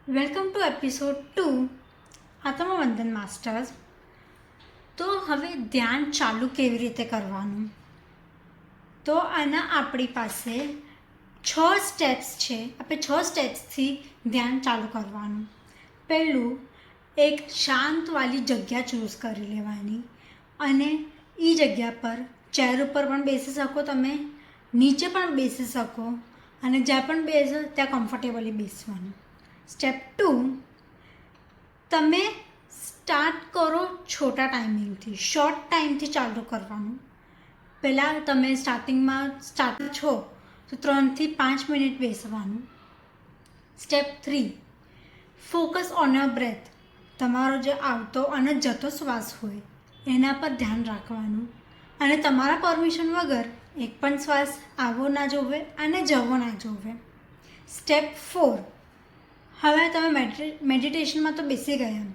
Welcome to episode 2 Atmavandan masters. તો હવે ધ્યાન ચાલુ કેવી રીતે કરવાનું? તો આના આપણી પાસે 6 સ્ટેપ્સ છે. આપણે 6 સ્ટેપ્સથી ધ્યાન ચાલુ કરવાનું. પહેલું, એક શાંતવાળી જગ્યા ચૂઝ કરી લેવાની અને એ જગ્યા પર ચેર ઉપર પણ બેસી શકો, તમે નીચે પણ બેસી શકો અને જ્યાં પણ બેસો ત્યાં કમ્ફર્ટેબલી બેસવાનું. સ્ટેપ 2, તમે સ્ટાર્ટ કરો છોટા ટાઈમિંગથી, શોર્ટ ટાઈમથી ચાલુ કરવાનું. પહેલાં તમે સ્ટાર્ટ છો તો 3 થી 5 મિનિટ બેસવાનું. Step 3, focus on your breath. તમારો જે આવતો અને જતો શ્વાસ હોય એના પર ધ્યાન રાખવાનું અને તમારા પરમિશન વગર એક પણ શ્વાસ આવવો ના જોવે અને જવો ના જોવે. સ્ટેપ 4, હવે તમે મેડિટેશનમાં તો બેસી ગયા,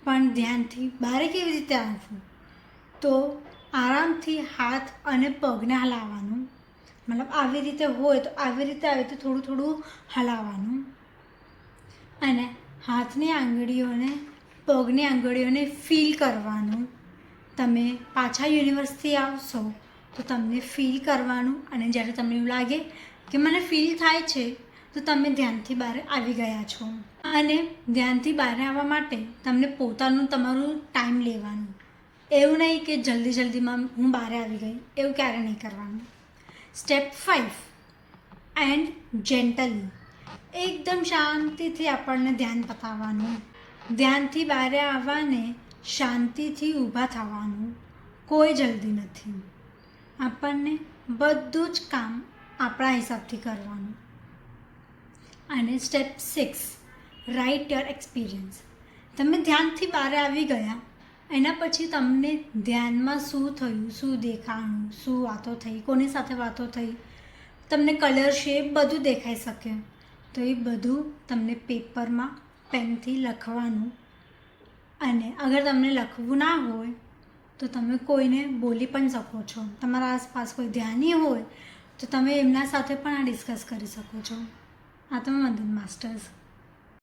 પણ ધ્યાનથી બહાર કેવી રીતે આવવું? તો આરામથી હાથ અને પગને હલાવવાનું. મતલબ આવી રીતે હોય તો આવી રીતે થોડું થોડું હલાવવાનું અને હાથની આંગળીઓને પગની આંગળીઓને ફીલ કરવાનું. તમે પાછા યુનિવર્સથી આવશો તો તમને ફીલ કરવાનું અને જ્યારે તમને એવું લાગે કે મને ફીલ થાય છે તો તમે ધ્યાનથી બહાર આવી ગયા છો. અને ધ્યાનથી બહાર આવવા માટે તમને તમારું ટાઈમ લેવાનું. એવું નહીં કે જલ્દીમાં હું બહાર આવી ગઈ, એવું ક્યારે નહીં કરવાનું. Step 5, and gently. એકદમ શાંતિથી આપણને ધ્યાન પતાવવાનું. ધ્યાનથી બહાર આવવાને શાંતિથી ઊભા થવાનું. કોઈ જલ્દી નથી. આપણને બધું જ કામ આપણા હિસાબથી કરવાનું. અને સ્ટેપ 6, રાઇટ યોર એક્સપિરિયન્સ. તમે ધ્યાનથી બહાર આવી ગયા, એના પછી તમને ધ્યાનમાં શું થયું, શું દેખાણું, શું વાતો થઈ, કોની સાથે વાતો થઈ, તમને કલર, શેપ બધું દેખાઈ શકે. તો એ બધું તમને પેપરમાં પેનથી લખવાનું. અને અગર તમને લખવું ના હોય તો તમે કોઈને બોલી પણ શકો છો. તમારા આસપાસ કોઈ ધ્યાની હોય તો તમે એમના સાથે પણ આ ડિસ્કસ કરી શકો છો. આત્મવંદન માસ્ટર્સ.